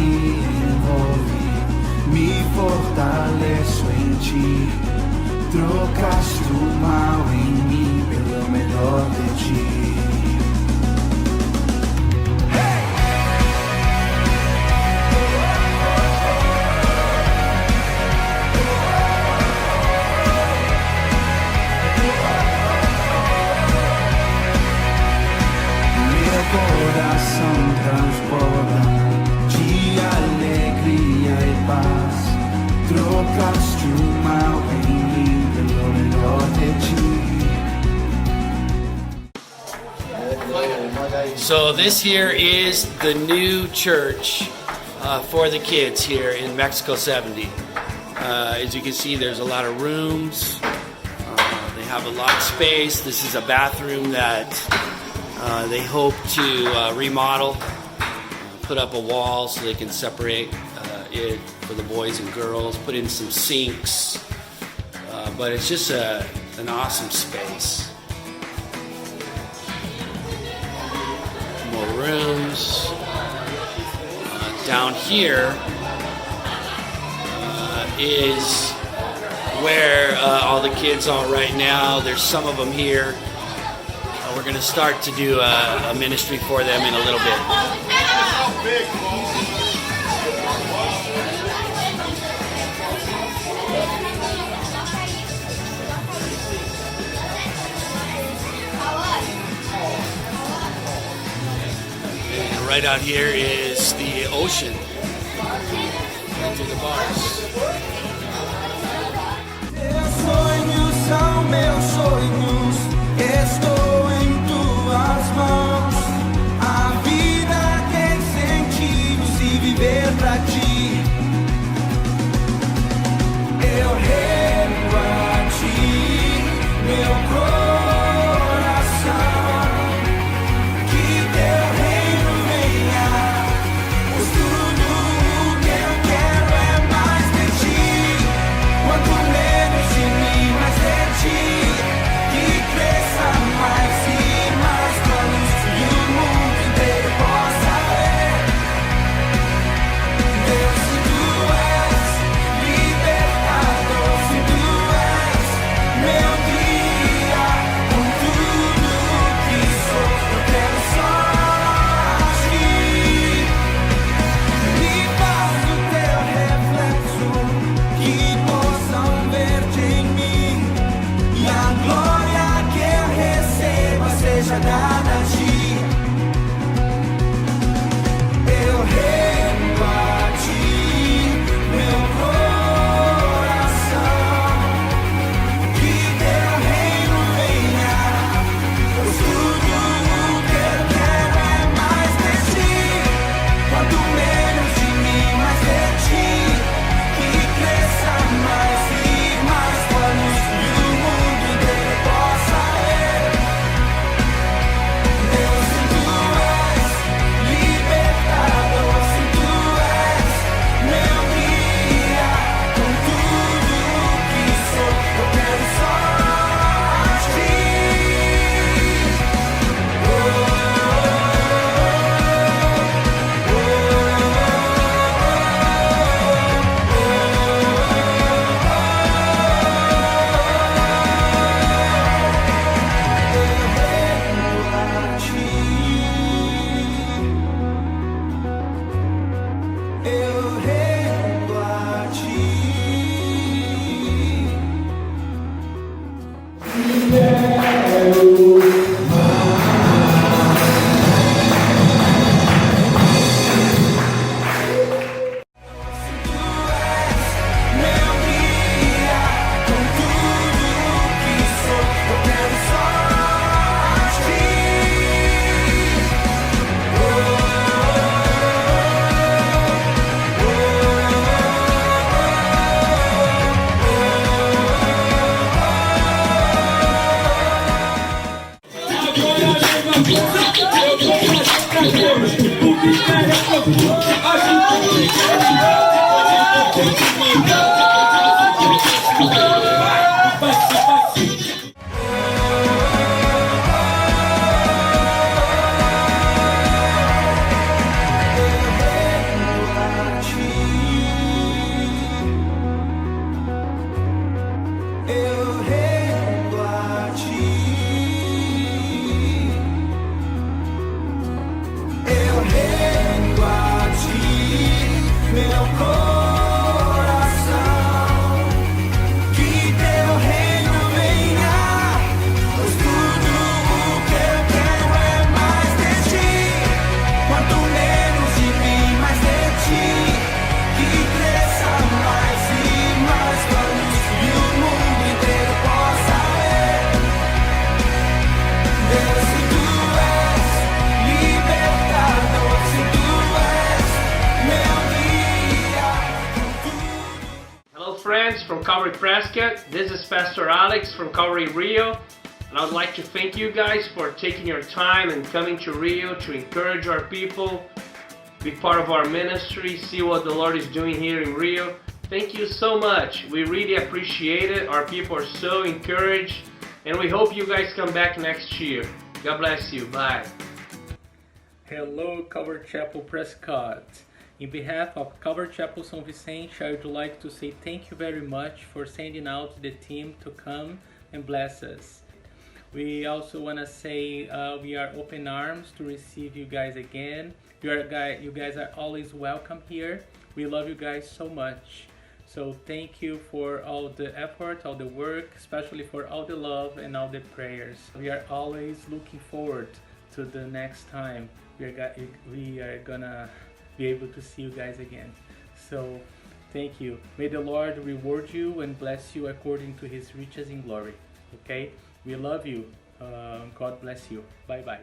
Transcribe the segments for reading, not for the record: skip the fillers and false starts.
me envolve, me fortaleço em ti. Trocaste o mal em mim pelo melhor de ti. Coração transborda de alegria e paz. Trocaste o mal em mim pelo melhor de ti. So this here is the new church for the kids here in Mexico 70. As you can see, there's a lot of rooms. They have a lot of space. This is a bathroom that they hope to remodel, put up a wall so they can separate it for the boys and girls, put in some sinks, but it's just an awesome space. More rooms. Down here is where all the kids are right now. There's some of them here. We're going to start to do a ministry for them in a little bit. And right out here is the ocean. Right through the bars. Meus sonhos são meus sonhos. Estou em tuas mãos. A vida tem sentido se viver pra ti. Eu rendo a ti, meu coração. Que teu reino venha, pois tudo o que eu quero é mais de ti. Quanto menos de mim, mais de ti. Mais e mais planos e o mundo inteiro possa ver. Deus, se tu és libertador, se tu és meu guia, com tudo que sou, eu quero só a ti. Me faz o teu reflexo, que possam ver-te em mim, e a glória seja dada a ti. Eu rendo a ti, meu coração. Que teu reino venha, pois tudo o que eu quero é mais de ti. Quanto menos de mim, mais de ti. Que cresça mais e mais planos e o mundo inteiro possa ver. Deus, se tu és libertador, se tu és meu guia, com tudo que sou, eu quero só a ti. Eu rendo a ti. Meu guia, com tudo que sou, eu quero só a ti. friends from Calvary Prescott. This is Pastor Alex from Calvary Rio, and I would like to thank you guys for taking your time and coming to Rio to encourage our people, be part of our ministry, see what the Lord is doing here in Rio. Thank you so much. We really appreciate it. Our people are so encouraged, and we hope you guys come back next year. God bless you. Bye. Hello, Calvary Chapel Prescott. In behalf of Calvary Chapel São Vicente, I would like to say thank you very much for sending out the team to come and bless us. We also want to say we are open arms to receive you guys again. You guys are always welcome here. We love you guys so much. So thank you for all the effort, all the work, especially for all the love and all the prayers. We are always looking forward to the next time we are gonna be able to see you guys again. So thank you. May the Lord reward you and bless you according to his riches in glory. Okay? We love you. God bless you. Bye-bye.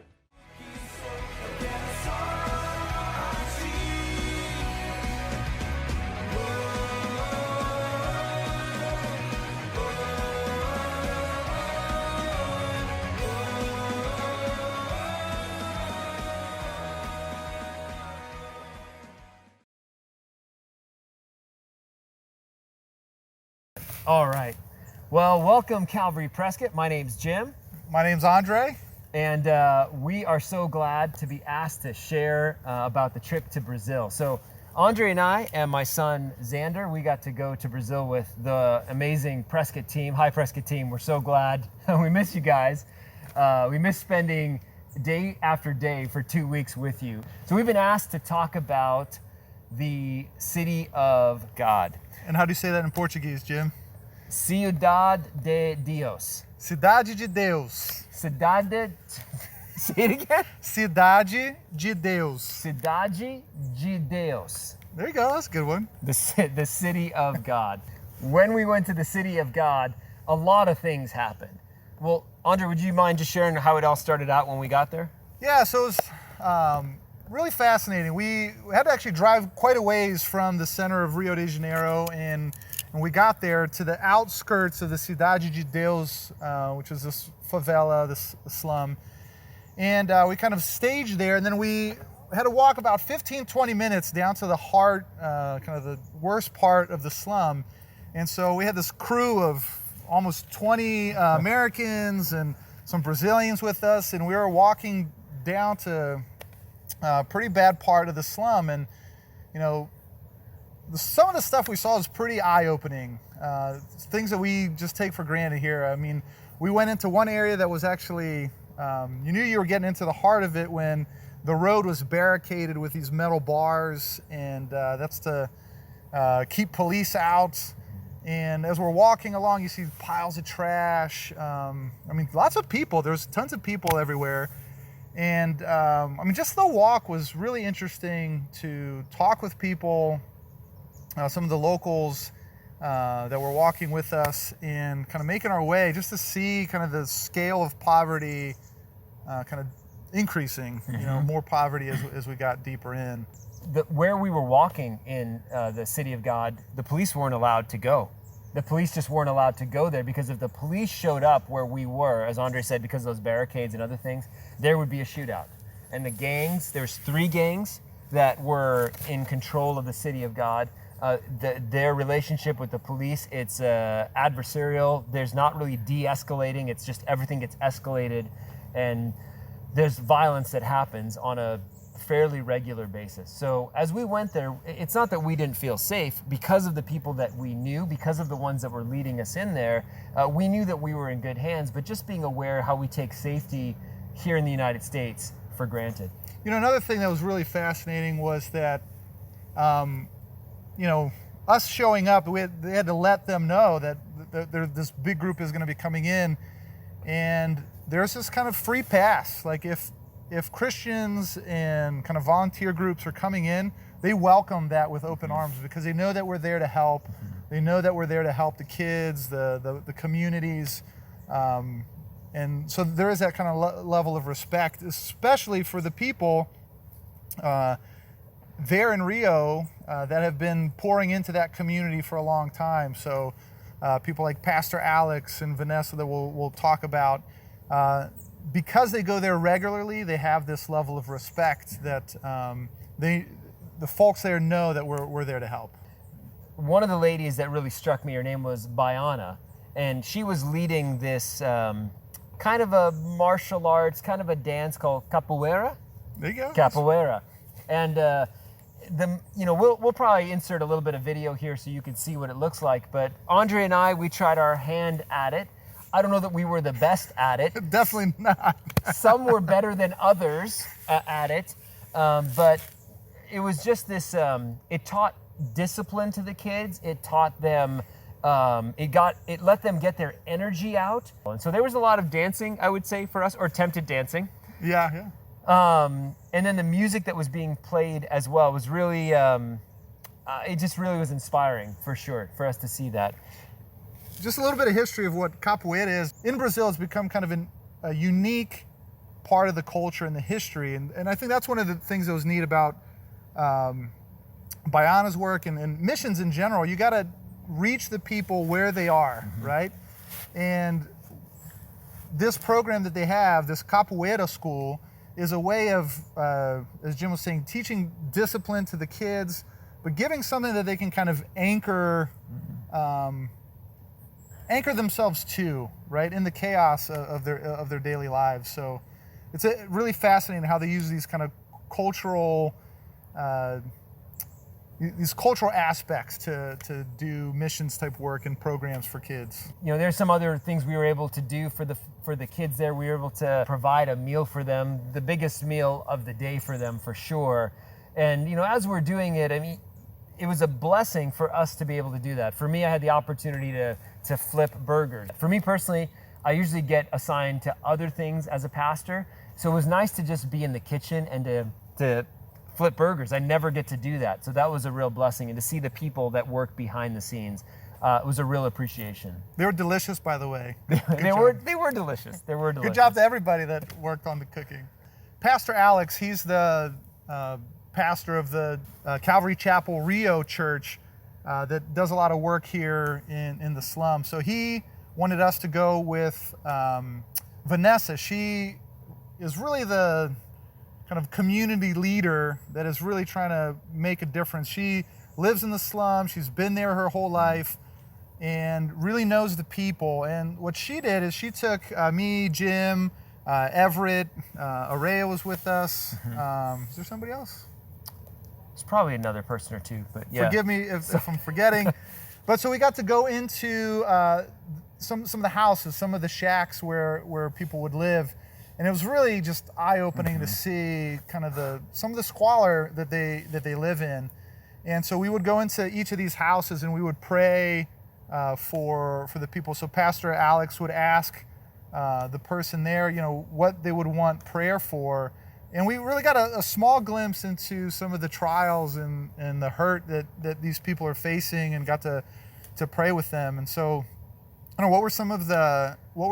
All right. Well, welcome Calvary Prescott. My name's Jim. My name's Andre. And we are so glad to be asked to share about the trip to Brazil. So Andre and I and my son Xander, we got to go to Brazil with the amazing Prescott team, High Prescott team. We're so glad. We miss you guys. We miss spending day after day for 2 weeks with you. So we've been asked to talk about the city of God. And how do you say that in Portuguese, Jim? Ciudad de Dios. Cidade de Deus. Cidade. Say it again. Cidade de Deus. Cidade de Deus. There you go. That's a good one. The city of God. When we went to the city of God, a lot of things happened. Well, Andre, would you mind just sharing how it all started out when we got there? Yeah, so it was really fascinating. We had to actually drive quite a ways from the center of Rio de Janeiro, and we got there to the outskirts of the Cidade de Deus, which is this favela, this slum. And we kind of staged there, and then we had to walk about 15, 20 minutes down to the heart, kind of the worst part of the slum. And so we had this crew of almost 20 Americans and some Brazilians with us, and we were walking down to a pretty bad part of the slum. And, you know, some of the stuff we saw is pretty eye-opening. Things that we just take for granted here. I mean, we went into one area that was actually, you knew you were getting into the heart of it when the road was barricaded with these metal bars, and that's to keep police out. And as we're walking along, you see piles of trash. I mean, lots of people. There's tons of people everywhere. And I mean, just the walk was really interesting to talk with people. Some of the locals that were walking with us and kind of making our way just to see kind of the scale of poverty kind of increasing, you know, more poverty as we got deeper in. Where we were walking in the city of God, the police weren't allowed to go. The police just weren't allowed to go there because if the police showed up where we were, as Andre said, because of those barricades and other things, there would be a shootout. And the gangs, there's 3 gangs that were in control of the city of God. Their relationship with the police, it's adversarial. There's not really de-escalating. It's just everything gets escalated, and there's violence that happens on a fairly regular basis. So as we went there, it's not that we didn't feel safe because of the people that we knew, because of the ones that were leading us in there. We knew that we were in good hands, but just being aware how we take safety here in the United States for granted. You know, another thing that was really fascinating was that you know, us showing up, they had to let them know that this big group is going to be coming in, and there's this kind of free pass. Like if Christians and kind of volunteer groups are coming in, they welcome that with open arms because they know that we're there to help. They know that we're there to help the kids, the communities, and so there is that kind of level of respect, especially for the people there in Rio, that have been pouring into that community for a long time. So people like Pastor Alex and Vanessa that we'll talk about, because they go there regularly, they have this level of respect that the folks there know that we're there to help. One of the ladies that really struck me, her name was Bayana, and she was leading this kind of a martial arts, kind of a dance called capoeira. There you go. Capoeira. And we'll probably insert a little bit of video here so you can see what it looks like. But Andre and I, we tried our hand at it. I don't know that we were the best at it. Definitely not. Some were better than others at it. But it was just this, it taught discipline to the kids. It taught them, it let them get their energy out. And so there was a lot of dancing, I would say, for us, or attempted dancing. Yeah. And then the music that was being played as well was really, it just really was inspiring for sure, for us to see that. Just a little bit of history of what capoeira is. In Brazil, it's become kind of a unique part of the culture and the history. And I think that's one of the things that was neat about Bayana's work and missions in general. You got to reach the people where they are, right? And this program that they have, this capoeira school, is a way of, as Jim was saying, teaching discipline to the kids, but giving something that they can kind of anchor themselves to, right, in the chaos of their daily lives. So it's really fascinating how they use these kind of cultural aspects to do missions type work and programs for kids. There's some other things we were able to do for the kids there. We were able to provide a meal for them, the biggest meal of the day for them for sure. And as we're doing it, I mean, it was a blessing for us to be able to do that. For me, I had the opportunity to flip burgers. For me personally, I usually get assigned to other things as a pastor, so it was nice to just be in the kitchen and to flip burgers. I never get to do that, so that was a real blessing. And to see the people that work behind the scenes, it was a real appreciation. They were delicious, by the way. They were delicious. They were delicious. Good job to everybody that worked on the cooking. Pastor Alex, he's the pastor of the Calvary Chapel Rio Church that does a lot of work here in the slum. So he wanted us to go with Vanessa. She is really the kind of community leader that is really trying to make a difference. She lives in the slum. She's been there her whole life and really knows the people. And what she did is she took me, Jim, Everett, Araya was with us. Is there somebody else? It's probably another person or two, but yeah. Forgive me if I'm forgetting. But so we got to go into some of the houses, some of the shacks where people would live. And it was really just eye-opening to see kind of some of the squalor that they live in. And so we would go into each of these houses and we would pray for the people. So Pastor Alex would ask the person there, what they would want prayer for. And we really got a small glimpse into some of the trials and the hurt that these people are facing, and got to pray with them. And so, I don't know, what were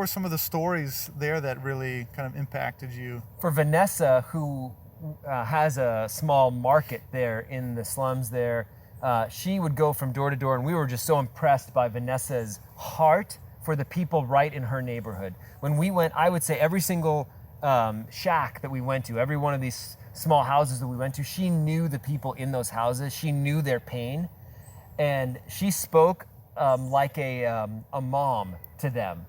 some of the stories there that really kind of impacted you? For Vanessa, who has a small market there in the slums there, she would go from door to door, and we were just so impressed by Vanessa's heart for the people right in her neighborhood. When we went, I would say every single shack that we went to, every one of these small houses that we went to, she knew the people in those houses. She knew their pain, and she spoke like a mom to them.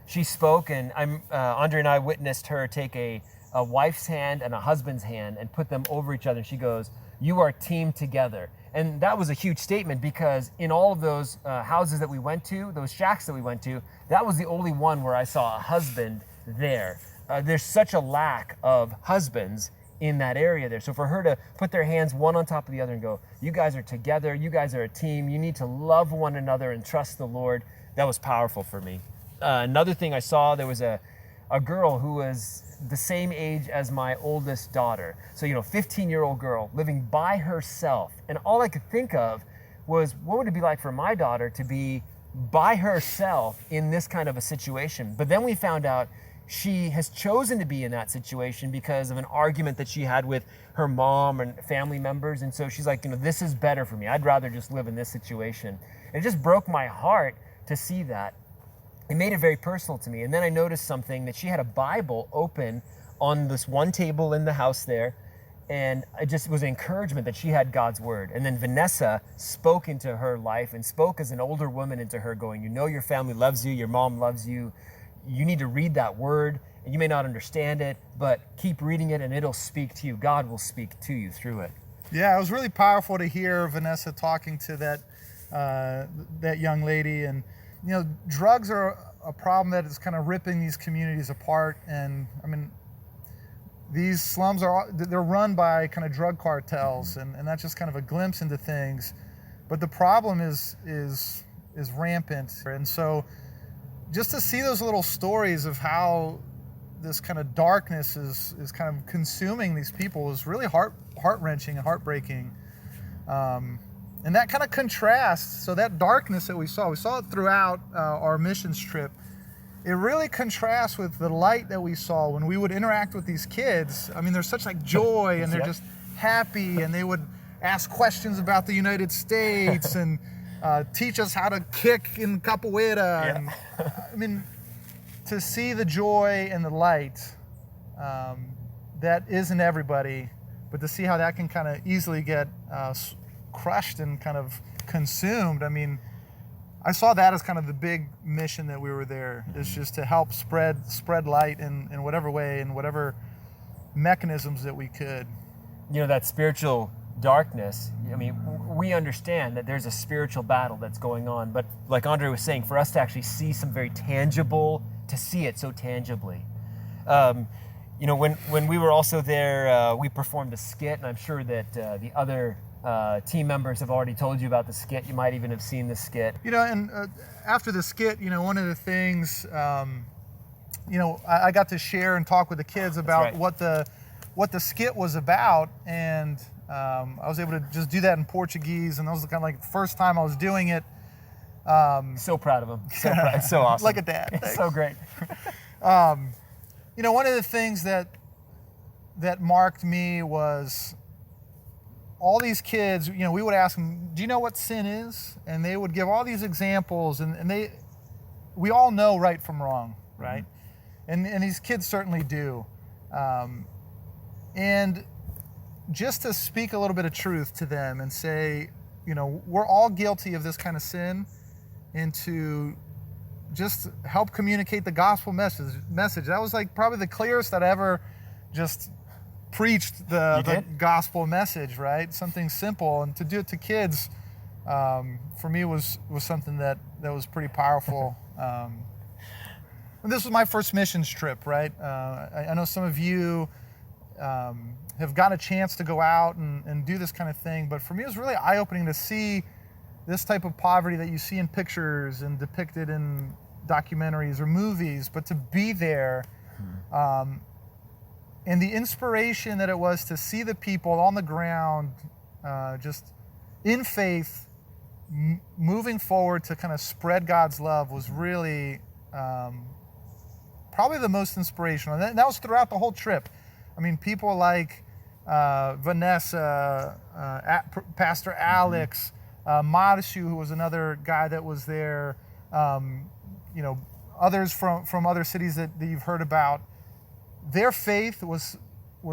She spoke, and Andre and I witnessed her take a wife's hand and a husband's hand and put them over each other. And she goes, "You are team together." And that was a huge statement, because in all of those houses that we went to, those shacks that we went to, that was the only one where I saw a husband there. There's such a lack of husbands in that area there. So for her to put their hands one on top of the other and go, "You guys are together, you guys are a team, you need to love one another and trust the Lord," that was powerful for me. Another thing I saw, there was a girl who was the same age as my oldest daughter. So, 15-year-old girl living by herself. And all I could think of was, what would it be like for my daughter to be by herself in this kind of a situation? But then we found out she has chosen to be in that situation because of an argument that she had with her mom and family members. And so she's like, this is better for me. I'd rather just live in this situation. And it just broke my heart to see that. It made it very personal to me. And then I noticed something, that she had a Bible open on this one table in the house there. And it just was an encouragement that she had God's word. And then Vanessa spoke into her life and spoke as an older woman into her, going, your family loves you, your mom loves you. You need to read that word, and you may not understand it, but keep reading it and it'll speak to you. God will speak to you through it. Yeah, it was really powerful to hear Vanessa talking to that young lady. And drugs are a problem that is kind of ripping these communities apart. And I mean, these slums they're run by kind of drug cartels, and that's just kind of a glimpse into things. But the problem is rampant. And so just to see those little stories of how this kind of darkness is kind of consuming these people is really heart-wrenching and heartbreaking. And that kind of contrasts, so that darkness that we saw it throughout our missions trip. It really contrasts with the light that we saw when we would interact with these kids. I mean, there's such like joy, and they're just happy, and they would ask questions about the United States and teach us how to kick in capoeira. Yeah. And, I mean, to see the joy and the light that isn't everybody, but to see how that can kind of easily get crushed and kind of consumed. I mean, I saw that as kind of the big mission that we were there, is just to help spread light in whatever way, in whatever mechanisms that we could. That spiritual darkness, I mean, we understand that there's a spiritual battle that's going on, but like Andre was saying, for us to actually see some very tangible, to see it so tangibly. When we were also there, we performed a skit, and I'm sure that the other team members have already told you about the skit. You might even have seen the skit. And after the skit, one of the things, I got to share and talk with the kids about what the skit was about, and I was able to just do that in Portuguese, and that was kind of like the first time I was doing it. So proud of him. So proud. So awesome. Look at that. It's so great. One of the things that marked me was all these kids, we would ask them, do you know what sin is? And they would give all these examples, and we all know right from wrong, right? Mm-hmm. And these kids certainly do. And just to speak a little bit of truth to them and say, we're all guilty of this kind of sin, and to just help communicate the gospel message. That was like probably the clearest I'd ever just preached the gospel message, right? Something simple, and to do it to kids, for me was something that was pretty powerful. This was my first missions trip, right? I know some of you have got a chance to go out and do this kind of thing, but for me it was really eye-opening to see this type of poverty that you see in pictures and depicted in documentaries or movies, but to be there, and the inspiration that it was to see the people on the ground, just in faith, moving forward to kind of spread God's love was really probably the most inspirational. And that was throughout the whole trip. I mean, people like Vanessa, Pastor Alex, Marshu, who was another guy that was there, others from other cities that you've heard about. Their faith was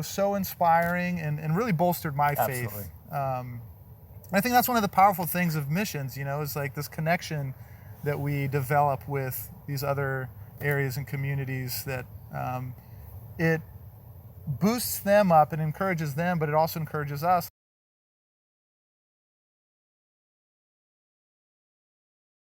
so inspiring and really bolstered my faith. I think that's one of the powerful things of missions, is like this connection that we develop with these other areas and communities, that it boosts them up and encourages them, but it also encourages us.